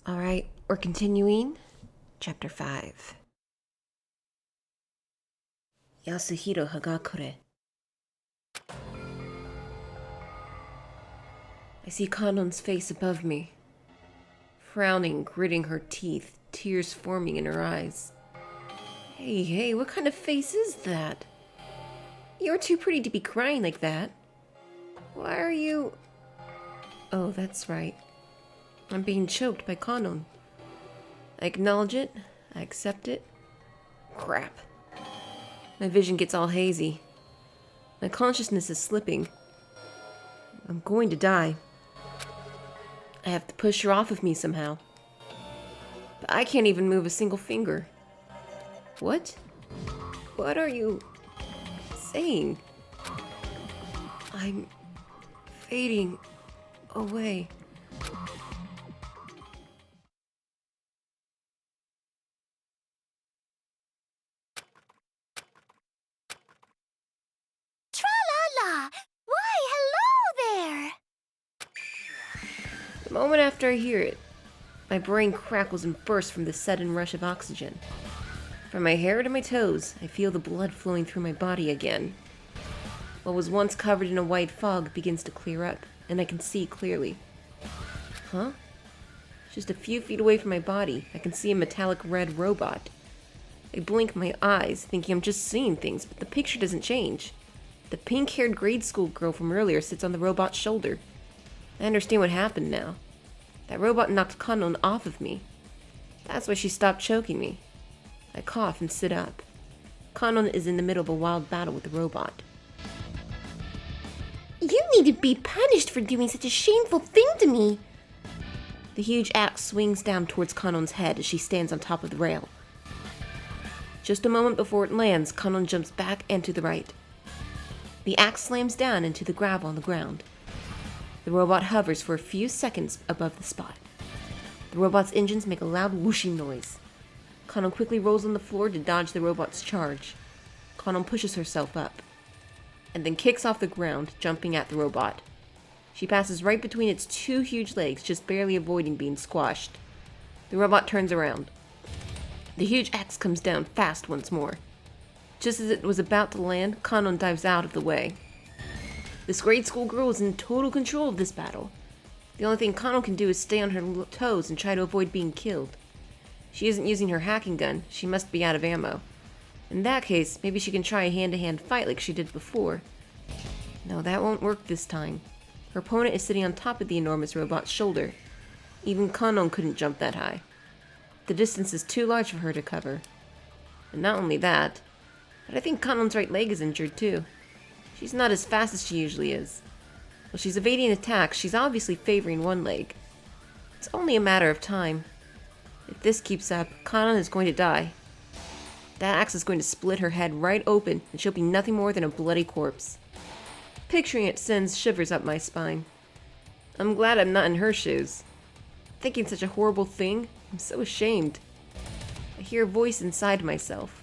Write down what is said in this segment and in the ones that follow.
Alright, we're continuing. Chapter 5. Yasuhiro Hagakure. I see Kanon's face above me. Frowning, gritting her teeth, tears forming in her eyes. Hey, what kind of face is that? You're too pretty to be crying like that. Why are you... Oh, that's right. I'm being choked by Kanon. I acknowledge it. I accept it. Crap. My vision gets all hazy. My consciousness is slipping. I'm going to die. I have to push her off of me somehow. But I can't even move a single finger. What? What are you saying? I'm fading away. Tra-la-la! Why, hello there! The moment after I hear it, my brain crackles and bursts from the sudden rush of oxygen. From my hair to my toes, I feel the blood flowing through my body again. What was once covered in a white fog begins to clear up, and I can see clearly. Huh? Just a few feet away from my body, I can see a metallic red robot. I blink my eyes, thinking I'm just seeing things, but the picture doesn't change. The pink-haired grade school girl from earlier sits on the robot's shoulder. I understand what happened now. That robot knocked Kanon off of me. That's why she stopped choking me. I cough and sit up. Kanon is in the middle of a wild battle with the robot. You need to be punished for doing such a shameful thing to me. The huge axe swings down towards Kanon's head as she stands on top of the rail. Just a moment before it lands, Kanon jumps back and to the right. The axe slams down into the gravel on the ground. The robot hovers for a few seconds above the spot. The robot's engines make a loud whooshing noise. Kanon quickly rolls on the floor to dodge the robot's charge. Kanon pushes herself up, and then kicks off the ground, jumping at the robot. She passes right between its two huge legs, just barely avoiding being squashed. The robot turns around. The huge axe comes down fast once more. Just as it was about to land, Kanon dives out of the way. This grade school girl is in total control of this battle. The only thing Kanon can do is stay on her toes and try to avoid being killed. She isn't using her hacking gun, she must be out of ammo. In that case, maybe she can try a hand-to-hand fight like she did before. No, that won't work this time. Her opponent is sitting on top of the enormous robot's shoulder. Even Kanon couldn't jump that high. The distance is too large for her to cover. And not only that, but I think Kanon's right leg is injured too. She's not as fast as she usually is. While she's evading attacks, she's obviously favoring one leg. It's only a matter of time. If this keeps up, Kanon is going to die. That axe is going to split her head right open, and she'll be nothing more than a bloody corpse. Picturing it sends shivers up my spine. I'm glad I'm not in her shoes. Thinking such a horrible thing, I'm so ashamed. I hear a voice inside myself.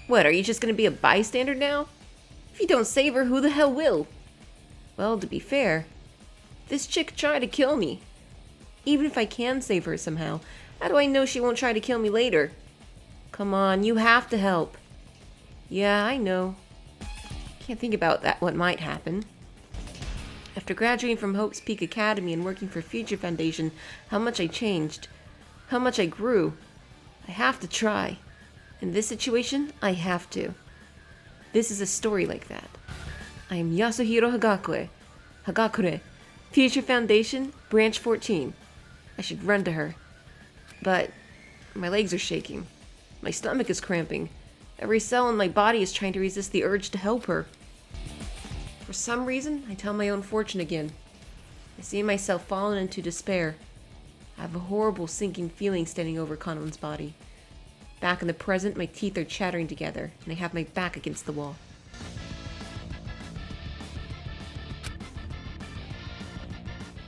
What, are you just going to be a bystander now? If you don't save her, who the hell will? Well, to be fair, this chick tried to kill me. Even if I can save her somehow, how do I know she won't try to kill me later? Come on, you have to help. Yeah, I know. Can't think about that, what might happen. After graduating from Hope's Peak Academy and working for Future Foundation, how much I changed. How much I grew. I have to try. In this situation, I have to. This is a story like that. I am Yasuhiro Hagakure, Future Foundation, Branch 14. I should run to her. But my legs are shaking. My stomach is cramping. Every cell in my body is trying to resist the urge to help her. For some reason, I tell my own fortune again. I see myself fallen into despair. I have a horrible sinking feeling standing over Kanon's body. Back in the present, my teeth are chattering together, and I have my back against the wall.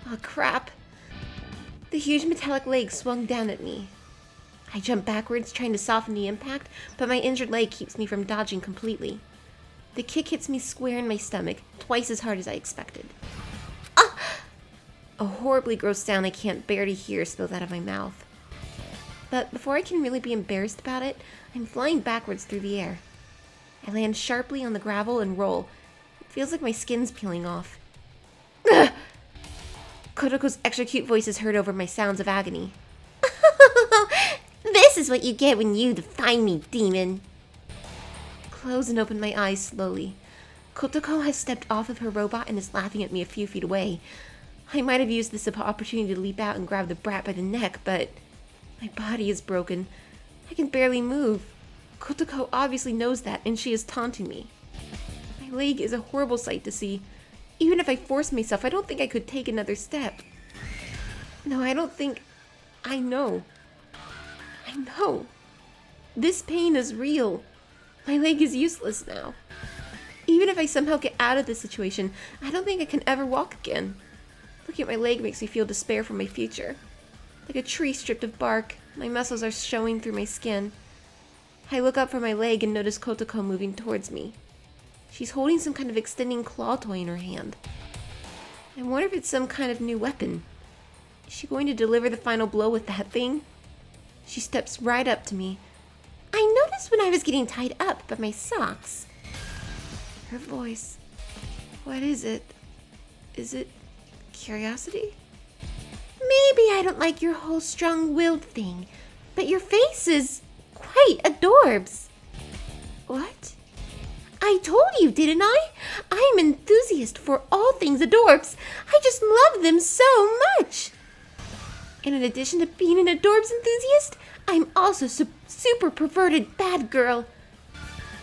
Oh, crap. The huge metallic leg swung down at me. I jump backwards, trying to soften the impact, but my injured leg keeps me from dodging completely. The kick hits me square in my stomach, twice as hard as I expected. Ah! A horribly gross sound I can't bear to hear spills out of my mouth. But before I can really be embarrassed about it, I'm flying backwards through the air. I land sharply on the gravel and roll. It feels like my skin's peeling off. Ugh! Kotoko's extra cute voice is heard over my sounds of agony. This is what you get when you defy me, demon. I close and open my eyes slowly. Kotoko has stepped off of her robot and is laughing at me a few feet away. I might have used this opportunity to leap out and grab the brat by the neck, but my body is broken. I can barely move. Kotoko obviously knows that, and she is taunting me. My leg is a horrible sight to see. Even if I forced myself, I don't think I could take another step. No, I don't think... I know. I know. This pain is real. My leg is useless now. Even if I somehow get out of this situation, I don't think I can ever walk again. Looking at my leg makes me feel despair for my future. Like a tree stripped of bark, my muscles are showing through my skin. I look up from my leg and notice Kotoko moving towards me. She's holding some kind of extending claw toy in her hand. I wonder if it's some kind of new weapon. Is she going to deliver the final blow with that thing? She steps right up to me. I noticed when I was getting tied up by my socks. Her voice. What is it? Is it curiosity? Maybe I don't like your whole strong-willed thing, but your face is quite adorbs. What? I told you, didn't I? I'm an enthusiast for all things adorbs. I just love them so much. And in addition to being an adorbs enthusiast, I'm also super perverted bad girl.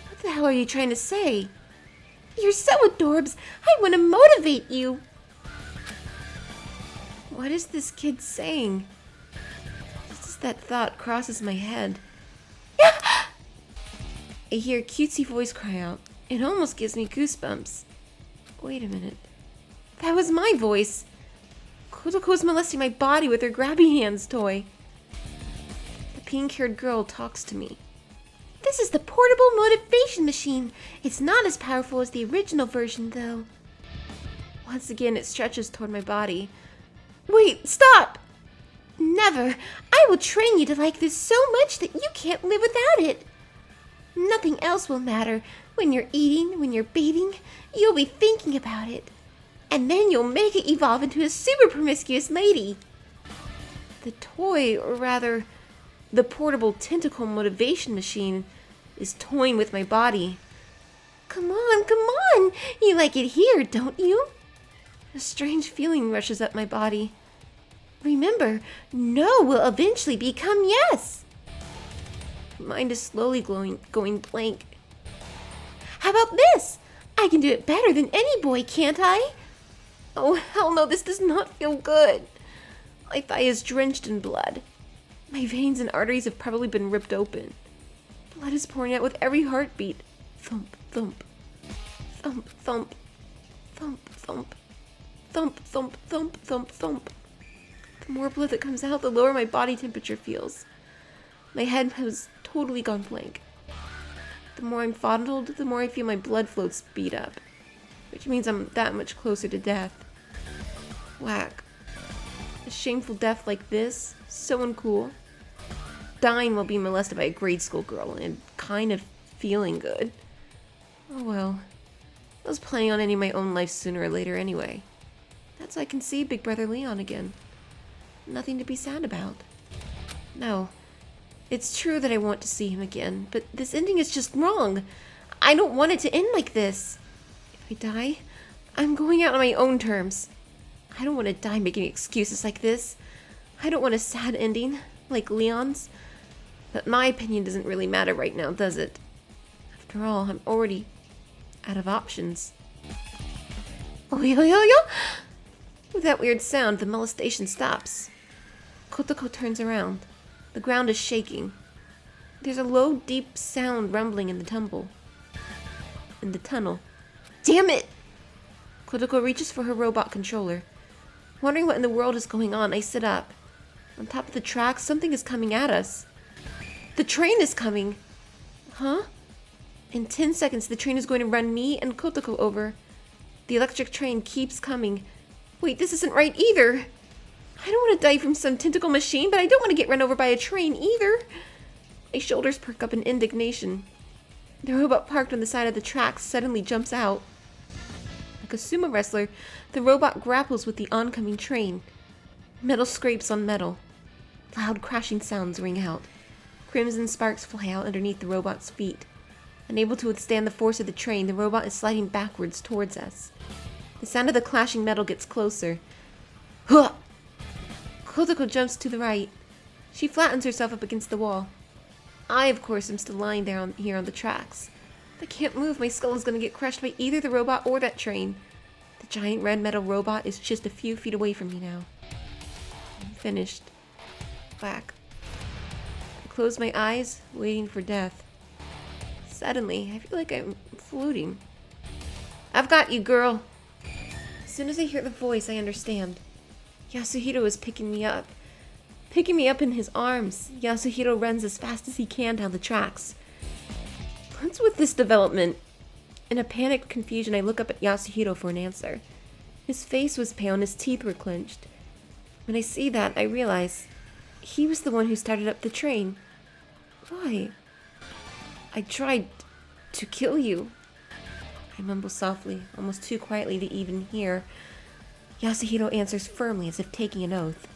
What the hell are you trying to say? You're so adorbs, I want to motivate you. What is this kid saying? Just as that thought crosses my head, I hear a cutesy voice cry out. It almost gives me goosebumps. Wait a minute. That was my voice. Kotoko's molesting my body with her grabby hands toy. The pink-haired girl talks to me. This is the portable motivation machine. It's not as powerful as the original version, though. Once again, it stretches toward my body. Wait, stop! Never. I will train you to like this so much that you can't live without it. Nothing else will matter. When you're eating, when you're bathing, you'll be thinking about it. And then you'll make it evolve into a super promiscuous lady. The toy, or rather, the portable tentacle motivation machine, is toying with my body. Come on, come on! You like it here, don't you? A strange feeling rushes up my body. Remember, no will eventually become yes. My mind is slowly going blank. How about this? I can do it better than any boy, can't I? Oh, hell no, this does not feel good. My thigh is drenched in blood. My veins and arteries have probably been ripped open. Blood is pouring out with every heartbeat. Thump, thump. Thump, thump. Thump, thump. Thump, thump, thump, thump, thump. The more blood that comes out, the lower my body temperature feels. My head has totally gone blank. The more I'm fondled, the more I feel my blood flow speed up, which means I'm that much closer to death. Whack. A shameful death like this, so uncool. Dying while being molested by a grade school girl and kind of feeling good. Oh well. I was planning on ending my own life sooner or later anyway. That's why I can see Big Brother Leon again. Nothing to be sad about. No. It's true that I want to see him again, but this ending is just wrong. I don't want it to end like this. If I die, I'm going out on my own terms. I don't want to die making excuses like this. I don't want a sad ending, like Leon's. But my opinion doesn't really matter right now, does it? After all, I'm already out of options. Oh, yo, yo, yo! With that weird sound, the molestation stops. Kotoko turns around. The ground is shaking. There's a low, deep sound rumbling in the tunnel. Damn it! Kotoko reaches for her robot controller. Wondering what in the world is going on, I sit up. On top of the tracks, something is coming at us. The train is coming! Huh? In 10 seconds, the train is going to run me and Kotoko over. The electric train keeps coming. Wait, this isn't right either. I don't want to die from some tentacle machine, but I don't want to get run over by a train either. My shoulders perk up in indignation. The robot parked on the side of the tracks suddenly jumps out. Like a sumo wrestler, the robot grapples with the oncoming train. Metal scrapes on metal. Loud crashing sounds ring out. Crimson sparks fly out underneath the robot's feet. Unable to withstand the force of the train, the robot is sliding backwards towards us. The sound of the clashing metal gets closer. Huh! Kotoko jumps to the right. She flattens herself up against the wall. I, of course, am still lying there here on the tracks. I can't move. My skull is going to get crushed by either the robot or that train. The giant red metal robot is just a few feet away from me now. I'm finished. Whack. I close my eyes, waiting for death. Suddenly, I feel like I'm floating. I've got you, girl. As soon as I hear the voice, I understand. Yasuhiro is picking me up. Picking me up in his arms, Yasuhiro runs as fast as he can down the tracks. What's with this development? In a panicked confusion, I look up at Yasuhiro for an answer. His face was pale and his teeth were clenched. When I see that, I realize he was the one who started up the train. Why? I tried to kill you. I mumble softly, almost too quietly to even hear. Yasuhiro answers firmly as if taking an oath.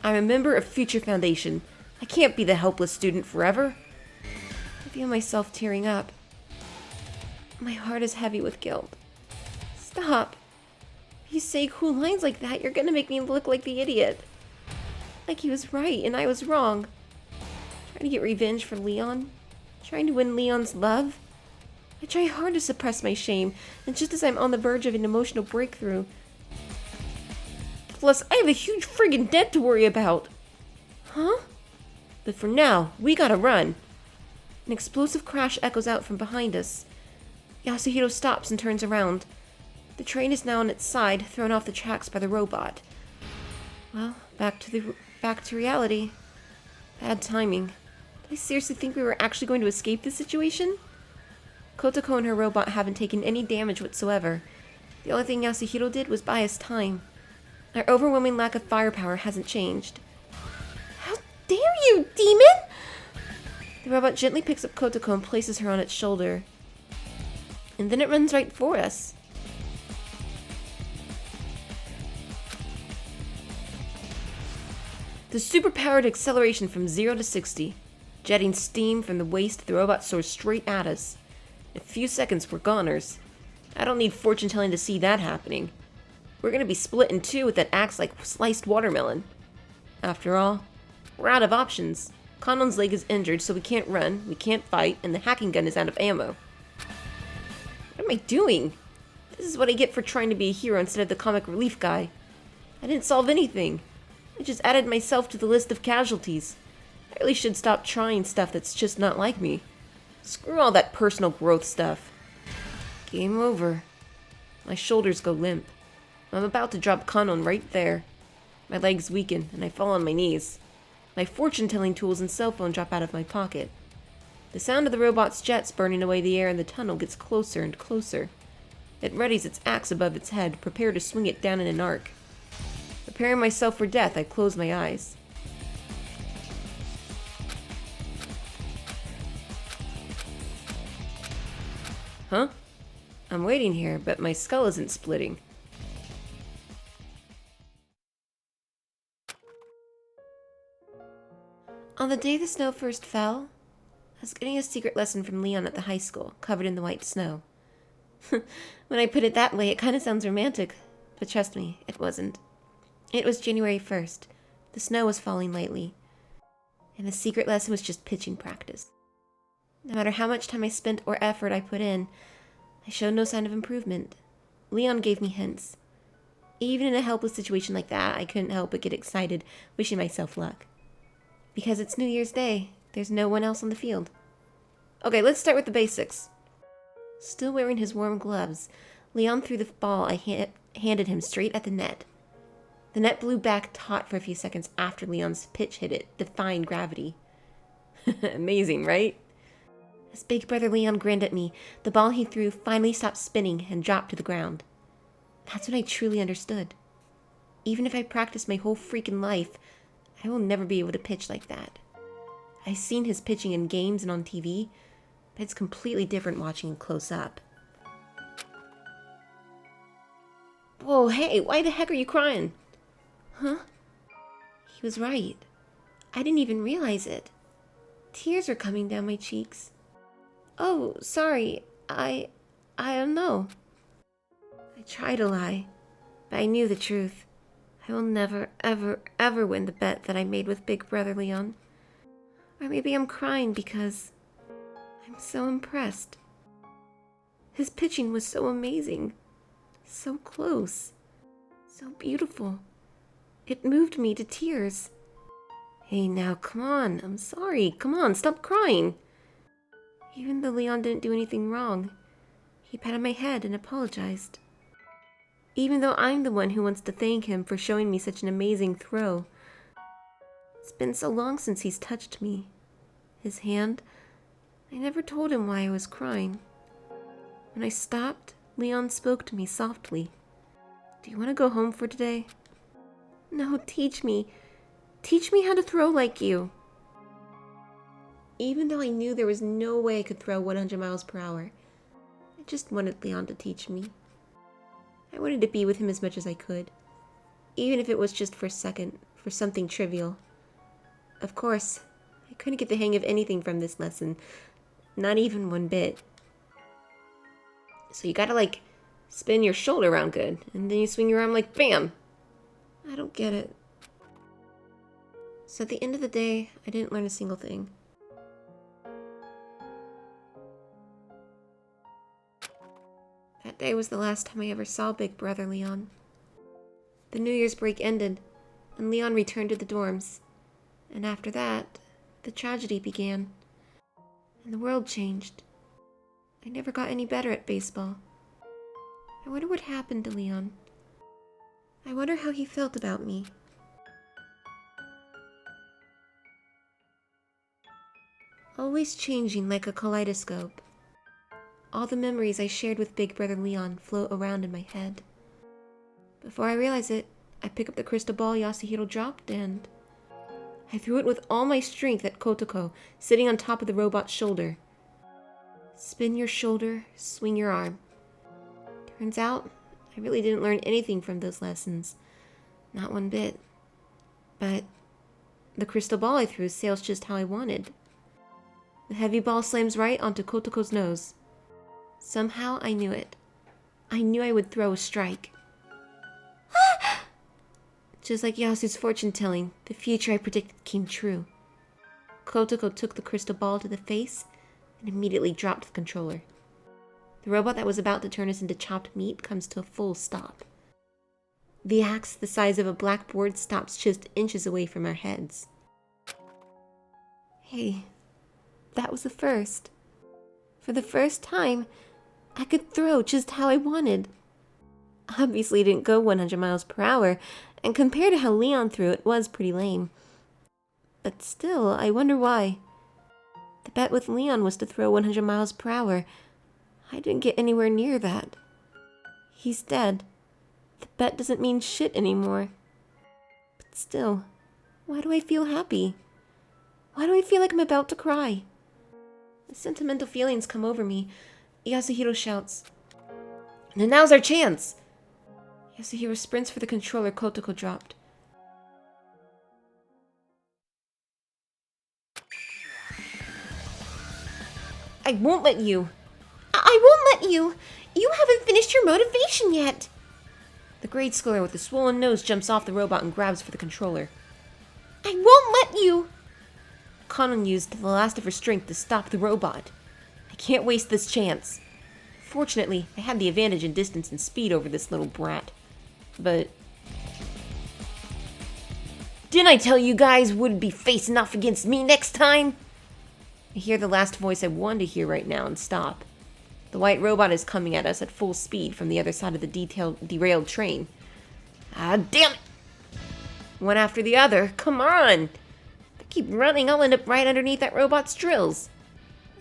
I'm a member of Future Foundation. I can't be the helpless student forever. I feel myself tearing up. My heart is heavy with guilt. Stop. If you say cool lines like that, you're gonna make me look like the idiot. Like he was right and I was wrong. Trying to get revenge for Leon. Trying to win Leon's love. I try hard to suppress my shame, and just as I'm on the verge of an emotional breakthrough, plus, I have a huge friggin' debt to worry about. Huh? But for now, we gotta run. An explosive crash echoes out from behind us. Yasuhiro stops and turns around. The train is now on its side, thrown off the tracks by the robot. Well, back to reality. Bad timing. Did I seriously think we were actually going to escape this situation? Kotoko and her robot haven't taken any damage whatsoever. The only thing Yasuhiro did was buy us time. Our overwhelming lack of firepower hasn't changed. How dare you, demon! The robot gently picks up Kotoko and places her on its shoulder. And then it runs right for us. The superpowered acceleration from 0 to 60. Jetting steam from the waist, the robot soars straight at us. In a few seconds, we're goners. I don't need fortune telling to see that happening. We're gonna be split in two with that axe like sliced watermelon. After all, we're out of options. Kanon's leg is injured, so we can't run, we can't fight, and the hacking gun is out of ammo. What am I doing? This is what I get for trying to be a hero instead of the comic relief guy. I didn't solve anything. I just added myself to the list of casualties. I really should stop trying stuff that's just not like me. Screw all that personal growth stuff. Game over. My shoulders go limp. I'm about to drop Kanon right there. My legs weaken, and I fall on my knees. My fortune-telling tools and cell phone drop out of my pocket. The sound of the robot's jets burning away the air in the tunnel gets closer and closer. It readies its axe above its head, prepared to swing it down in an arc. Preparing myself for death, I close my eyes. Huh? I'm waiting here, but my skull isn't splitting. On the day the snow first fell, I was getting a secret lesson from Leon at the high school, covered in the white snow. When I put it that way, it kind of sounds romantic, but trust me, it wasn't. It was January 1st. The snow was falling lightly, and the secret lesson was just pitching practice. No matter how much time I spent or effort I put in, I showed no sign of improvement. Leon gave me hints. Even in a helpless situation like that, I couldn't help but get excited, wishing myself luck. Because it's New Year's Day, there's no one else on the field. Okay, let's start with the basics. Still wearing his warm gloves, Leon threw the ball I handed him straight at the net. The net blew back taut for a few seconds after Leon's pitch hit it, defying gravity. Amazing, right? As Big Brother Leon grinned at me, the ball he threw finally stopped spinning and dropped to the ground. That's when I truly understood. Even if I practice my whole freaking life, I will never be able to pitch like that. I've seen his pitching in games and on TV, but it's completely different watching him close up. Whoa, hey, why the heck are you crying? Huh? He was right. I didn't even realize it. Tears were coming down my cheeks. Oh, sorry. I don't know. I tried to lie, but I knew the truth. I will never, ever, ever win the bet that I made with Big Brother Leon. Or maybe I'm crying because I'm so impressed. His pitching was so amazing. So close. So beautiful. It moved me to tears. Hey, now, come on. I'm sorry. Come on, stop crying. Even though Leon didn't do anything wrong, he patted my head and apologized. Even though I'm the one who wants to thank him for showing me such an amazing throw. It's been so long since he's touched me. His hand, I never told him why I was crying. When I stopped, Leon spoke to me softly. Do you want to go home for today? No, teach me. Teach me how to throw like you. Even though I knew there was no way I could throw 100 miles per hour, I just wanted Leon to teach me. I wanted to be with him as much as I could, even if it was just for a second, for something trivial. Of course, I couldn't get the hang of anything from this lesson, not even one bit. So you gotta, spin your shoulder around good, and then you swing your arm like BAM! I don't get it. So at the end of the day, I didn't learn a single thing. That day was the last time I ever saw Big Brother Leon. The New Year's break ended, and Leon returned to the dorms. And after that, the tragedy began. And the world changed. I never got any better at baseball. I wonder what happened to Leon. I wonder how he felt about me. Always changing like a kaleidoscope. All the memories I shared with Big Brother Leon float around in my head. Before I realize it, I pick up the crystal ball Yasuhiro dropped and I threw it with all my strength at Kotoko, sitting on top of the robot's shoulder. Spin your shoulder, swing your arm. Turns out, I really didn't learn anything from those lessons. Not one bit. But the crystal ball I threw sails just how I wanted. The heavy ball slams right onto Kotoko's nose. Somehow I knew it. I knew I would throw a strike. Just like Yasu's fortune-telling, the future I predicted came true. Kotoko took the crystal ball to the face and immediately dropped the controller. The robot that was about to turn us into chopped meat comes to a full stop. The axe, the size of a blackboard, stops just inches away from our heads. Hey, that was the first. For the first time, I could throw just how I wanted. Obviously, it didn't go 100 miles per hour, and compared to how Leon threw, it was pretty lame. But still, I wonder why. The bet with Leon was to throw 100 miles per hour. I didn't get anywhere near that. He's dead. The bet doesn't mean shit anymore. But still, why do I feel happy? Why do I feel like I'm about to cry? The sentimental feelings come over me. Yasuhiro shouts, "And now's our chance!" Yasuhiro sprints for the controller Kotoko dropped. I won't let you! I won't let you! You haven't finished your motivation yet! The grade schooler with the swollen nose jumps off the robot and grabs for the controller. I won't let you! Kanon used the last of her strength to stop the robot. I can't waste this chance. Fortunately, I had the advantage in distance and speed over this little brat. But didn't I tell you guys wouldn't be facing off against me next time? I hear the last voice I wanted to hear right now and stop. The white robot is coming at us at full speed from the other side of the derailed train. Ah, damn it! One after the other, come on! If I keep running, I'll end up right underneath that robot's drills.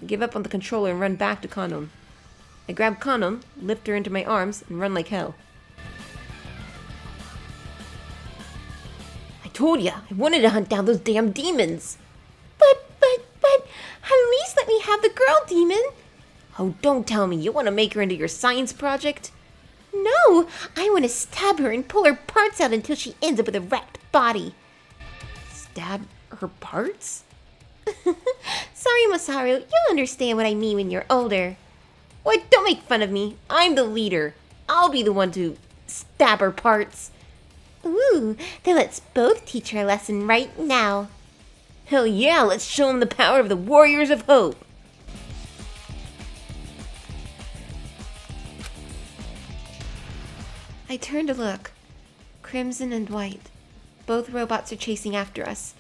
I give up on the controller and run back to Kanon. I grab Kanon, lift her into my arms, and run like hell. told ya, I wanted to hunt down those damn demons. But, at least let me have the girl demon. Oh, don't tell me you want to make her into your science project? No, I want to stab her and pull her parts out until she ends up with a wrecked body. Stab her parts? Sorry, Masaru, you'll understand what I mean when you're older. What? Don't make fun of me. I'm the leader. I'll be the one to stab her parts. Ooh, then let's both teach her a lesson right now. Hell yeah, let's show them the power of the Warriors of Hope. I turned to look. Crimson and white. Both robots are chasing after us.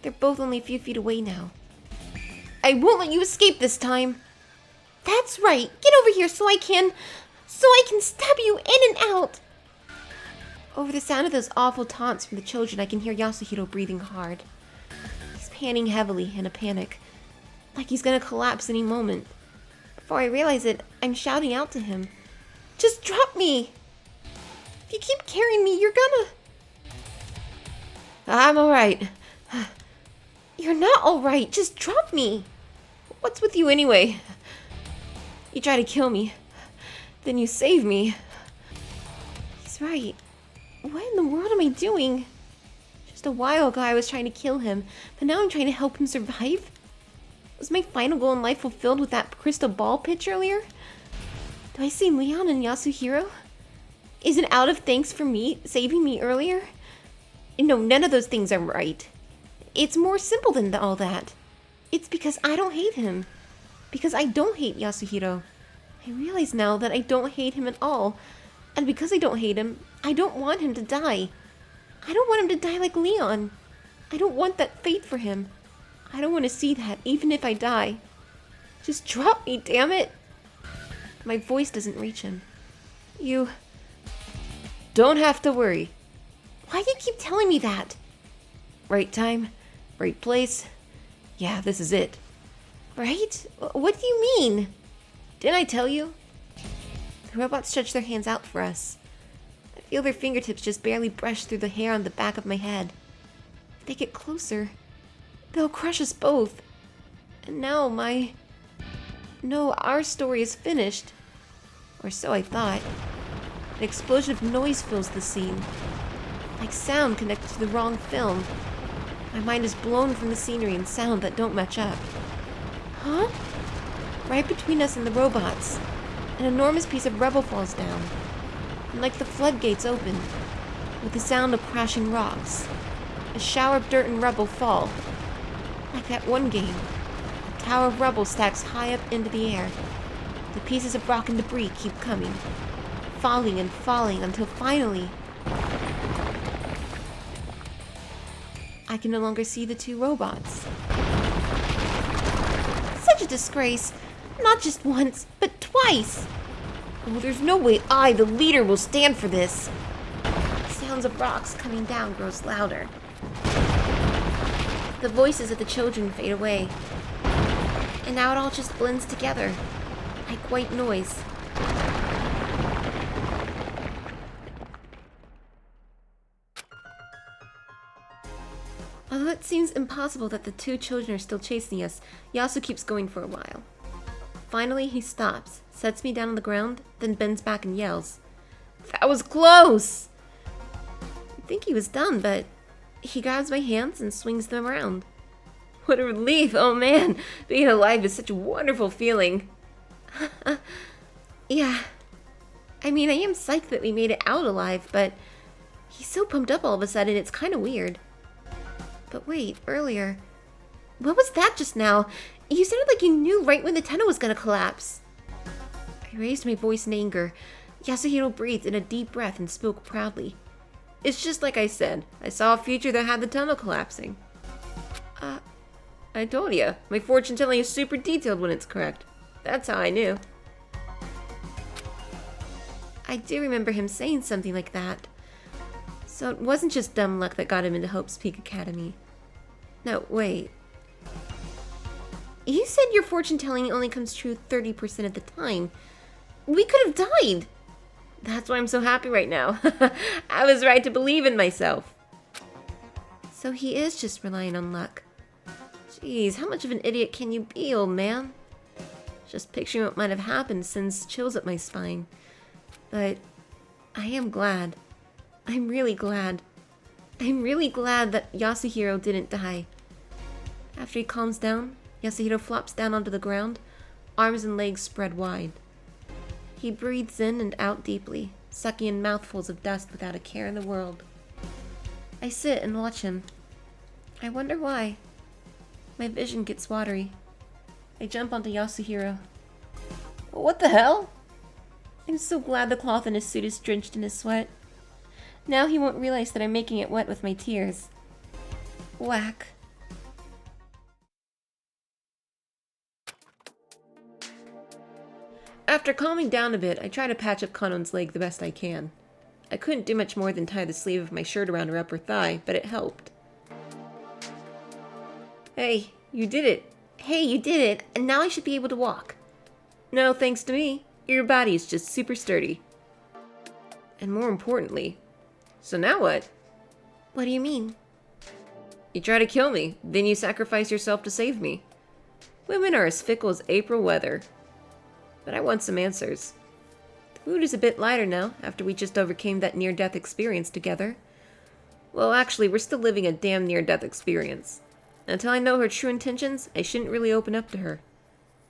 They're both only a few feet away now. I won't let you escape this time. That's right. Get over here so I can stab you in and out. Over the sound of those awful taunts from the children, I can hear Yasuhiro breathing hard. He's panting heavily in a panic, like he's gonna collapse any moment. Before I realize it, I'm shouting out to him. Just drop me! If you keep carrying me, you're gonna... I'm alright. You're not alright. Just drop me. What's with you anyway? You try to kill me, then you save me. He's right. What in the world am I doing? Just a while ago I was trying to kill him, but now I'm trying to help him survive? Was my final goal in life fulfilled with that crystal ball pitch earlier? Do I see Leon and Yasuhiro? Is it out of thanks for me saving me earlier? No, none of those things are right. It's more simple than all that. It's because I don't hate him. Because I don't hate Yasuhiro. I realize now that I don't hate him at all. And because I don't hate him, I don't want him to die. I don't want him to die like Leon. I don't want that fate for him. I don't want to see that, even if I die. Just drop me, damn it. My voice doesn't reach him. You... Don't have to worry. Why do you keep telling me that? Right time, right place. Yeah, this is it. Right? What do you mean? Didn't I tell you? The robots stretch their hands out for us. I feel their fingertips just barely brush through the hair on the back of my head. If they get closer, they'll crush us both. And now our story is finished. Or so I thought. An explosion of noise fills the scene. Like sound connected to the wrong film. My mind is blown from the scenery and sound that don't match up. Huh? Right between us and the robots, an enormous piece of rubble falls down. And like the floodgates open, with the sound of crashing rocks, a shower of dirt and rubble fall. Like that one game, a tower of rubble stacks high up into the air. The pieces of rock and debris keep coming, falling and falling until finally... I can no longer see the two robots. Such a disgrace. Not just once, but twice. Oh, there's no way I, the leader, will stand for this. The sounds of rocks coming down grows louder. The voices of the children fade away. And now it all just blends together, like white noise. Although it seems impossible that the two children are still chasing us, Yasu keeps going for a while. Finally, he stops, sets me down on the ground, then bends back and yells. That was close! I think he was done, but he grabs my hands and swings them around. What a relief! Oh man, being alive is such a wonderful feeling. Yeah. I mean, I am psyched that we made it out alive, but he's so pumped up all of a sudden, it's kind of weird. But wait, earlier... What was that just now? You sounded like you knew right when the tunnel was gonna collapse. I raised my voice in anger. Yasuhiro breathed in a deep breath and spoke proudly. It's just like I said. I saw a future that had the tunnel collapsing. I told you. My fortune telling is super detailed when it's correct. That's how I knew. I do remember him saying something like that. So it wasn't just dumb luck that got him into Hope's Peak Academy. No, wait. You said your fortune telling only comes true 30% of the time. We could have died. That's why I'm so happy right now. I was right to believe in myself. So he is just relying on luck. Jeez, how much of an idiot can you be, old man? Just picturing what might have happened sends chills up my spine. But I am glad. I'm really glad. I'm really glad that Yasuhiro didn't die. After he calms down, Yasuhiro flops down onto the ground, arms and legs spread wide. He breathes in and out deeply, sucking in mouthfuls of dust without a care in the world. I sit and watch him. I wonder why. My vision gets watery. I jump onto Yasuhiro. What the hell? I'm so glad the cloth in his suit is drenched in his sweat. Now he won't realize that I'm making it wet with my tears. Whack. After calming down a bit, I try to patch up Kanon's leg the best I can. I couldn't do much more than tie the sleeve of my shirt around her upper thigh, but it helped. Hey, you did it. Hey, you did it, and now I should be able to walk. No, thanks to me. Your body is just super sturdy. And more importantly, so now what? What do you mean? You try to kill me, then you sacrifice yourself to save me. Women are as fickle as April weather. But I want some answers. The mood is a bit lighter now, after we just overcame that near-death experience together. Well, actually, we're still living a damn near-death experience. Until I know her true intentions, I shouldn't really open up to her.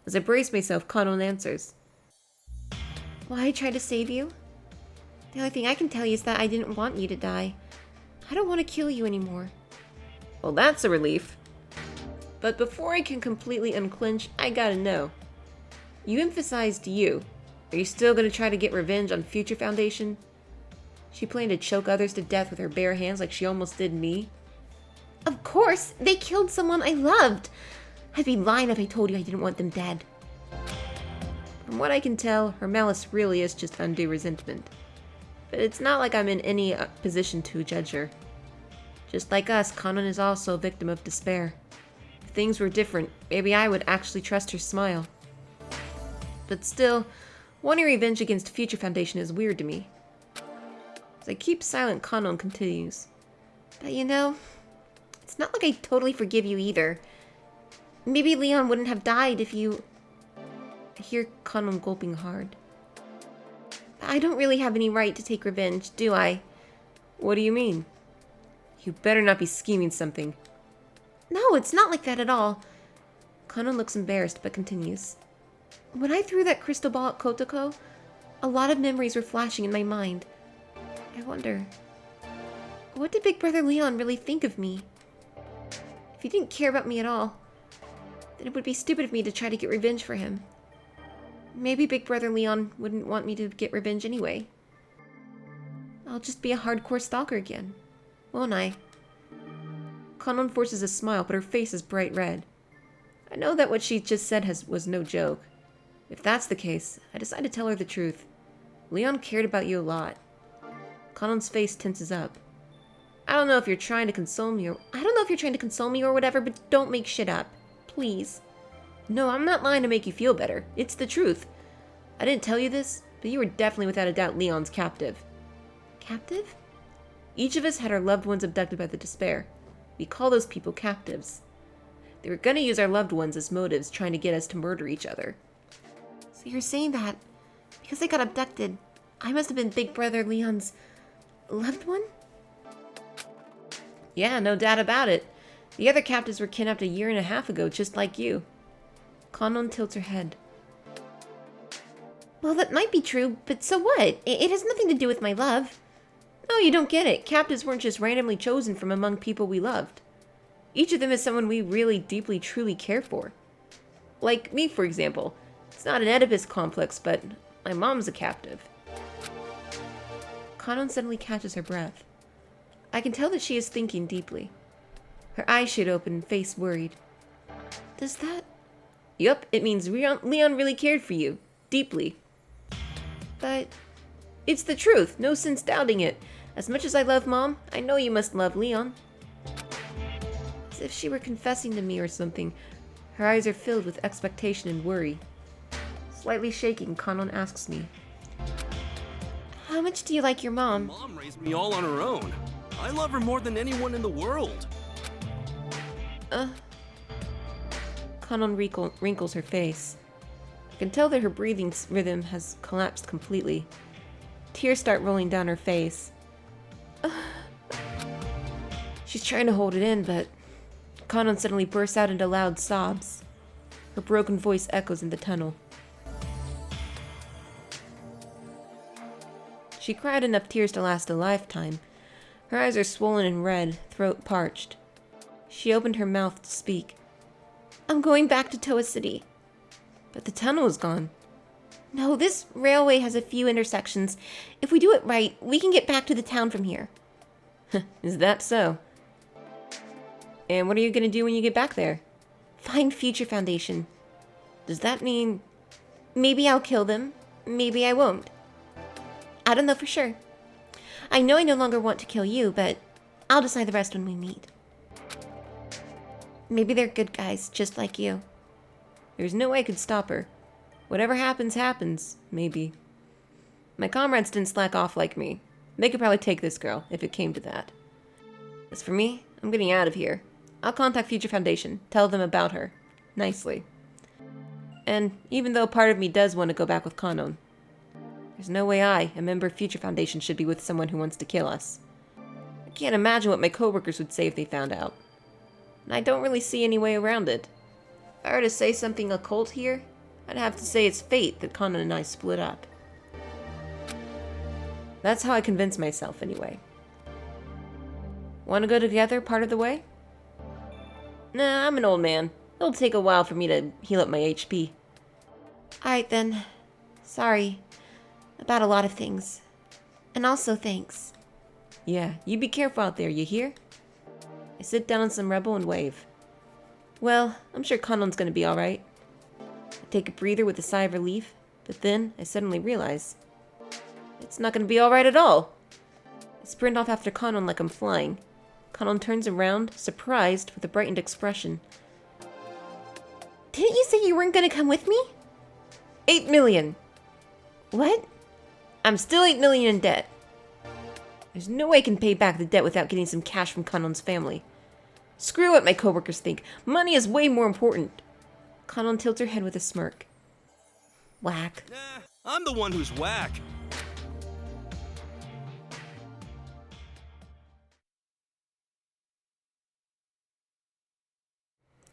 As I brace myself, Kanon answers. Why I tried to save you? The only thing I can tell you is that I didn't want you to die. I don't want to kill you anymore. Well, that's a relief. But before I can completely unclench, I gotta know. You emphasized you. Are you still gonna try to get revenge on Future Foundation? She planned to choke others to death with her bare hands like she almost did me? Of course! They killed someone I loved! I'd be lying if I told you I didn't want them dead. From what I can tell, her malice really is just undue resentment. But it's not like I'm in any position to judge her. Just like us, Kanon is also a victim of despair. If things were different, maybe I would actually trust her smile. But still, wanting revenge against Future Foundation is weird to me. As I keep silent, Kanon continues. But you know, it's not like I totally forgive you either. Maybe Leon wouldn't have died if you... I hear Kanon gulping hard. I don't really have any right to take revenge, do I? What do you mean? You better not be scheming something. No, it's not like that at all. Kanon looks embarrassed but continues. When I threw that crystal ball at Kotoko, a lot of memories were flashing in my mind. I wonder, what did Big Brother Leon really think of me? If he didn't care about me at all, then it would be stupid of me to try to get revenge for him. Maybe Big Brother Leon wouldn't want me to get revenge anyway. I'll just be a hardcore stalker again, won't I? Kanon forces a smile, but her face is bright red. I know that what she just said was no joke. If that's the case, I decide to tell her the truth. Leon cared about you a lot. Kanon's face tenses up. I don't know if you're trying to console me or whatever, but don't make shit up. Please. No, I'm not lying to make you feel better. It's the truth. I didn't tell you this, but you were definitely without a doubt Leon's captive. Captive? Each of us had our loved ones abducted by the despair. We call those people captives. They were gonna use our loved ones as motives, trying to get us to murder each other. So you're saying that because they got abducted, I must have been Big Brother Leon's loved one? Yeah, no doubt about it. The other captives were kidnapped 1.5 years ago, just like you. Kanon tilts her head. Well, that might be true, but so what? It has nothing to do with my love. No, you don't get it. Captives weren't just randomly chosen from among people we loved. Each of them is someone we really deeply, truly care for. Like me, for example. It's not an Oedipus complex, but my mom's a captive. Kanon suddenly catches her breath. I can tell that she is thinking deeply. Her eyes shoot open, face worried. Does that... Yup, it means Leon really cared for you. Deeply. But... It's the truth. No sense doubting it. As much as I love Mom, I know you must love Leon. As if she were confessing to me or something, her eyes are filled with expectation and worry. Slightly shaking, Kanon asks me, how much do you like your mom? Mom raised me all on her own. I love her more than anyone in the world. Kanon wrinkles her face. I can tell that her breathing rhythm has collapsed completely. Tears start rolling down her face. She's trying to hold it in, but Kanon suddenly bursts out into loud sobs. Her broken voice echoes in the tunnel. She cried enough tears to last a lifetime. Her eyes are swollen and red, throat parched. She opened her mouth to speak. I'm going back to Toa City. But the tunnel is gone. No, this railway has a few intersections. If we do it right, we can get back to the town from here. Is that so? And what are you going to do when you get back there? Find Future Foundation. Does that mean... Maybe I'll kill them. Maybe I won't. I don't know for sure. I know I no longer want to kill you, but I'll decide the rest when we meet. Maybe they're good guys, just like you. There's no way I could stop her. Whatever happens, happens. Maybe. My comrades didn't slack off like me. They could probably take this girl, if it came to that. As for me, I'm getting out of here. I'll contact Future Foundation, tell them about her. Nicely. And even though part of me does want to go back with Kanon, there's no way I, a member of Future Foundation, should be with someone who wants to kill us. I can't imagine what my coworkers would say if they found out. And I don't really see any way around it. If I were to say something occult here, I'd have to say it's fate that Kanon and I split up. That's how I convince myself, anyway. Want to go together part of the way? Nah, I'm an old man. It'll take a while for me to heal up my HP. Alright then. Sorry. About a lot of things. And also thanks. Yeah, you be careful out there, you hear? I sit down on some rubble and wave. Well, I'm sure Kanon's gonna be alright. I take a breather with a sigh of relief, but then I suddenly realize it's not gonna be alright at all. I sprint off after Kanon like I'm flying. Kanon turns around, surprised, with a brightened expression. Didn't you say you weren't gonna come with me? 8 million! What? I'm still 8 million in debt. There's no way I can pay back the debt without getting some cash from Kanon's family. Screw what my coworkers think. Money is way more important. Kanon tilts her head with a smirk. Whack. Nah, I'm the one who's whack.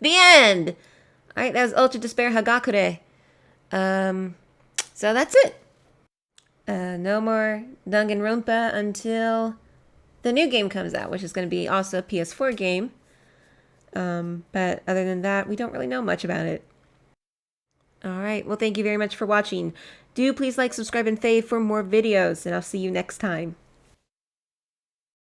The end! Alright, that was Ultra Despair Hagakure. So that's it. No more Danganronpa until the new game comes out, which is going to be also a PS4 game. But other than that, we don't really know much about it. Alright, well thank you very much for watching. Do please like, subscribe, and fave for more videos, and I'll see you next time.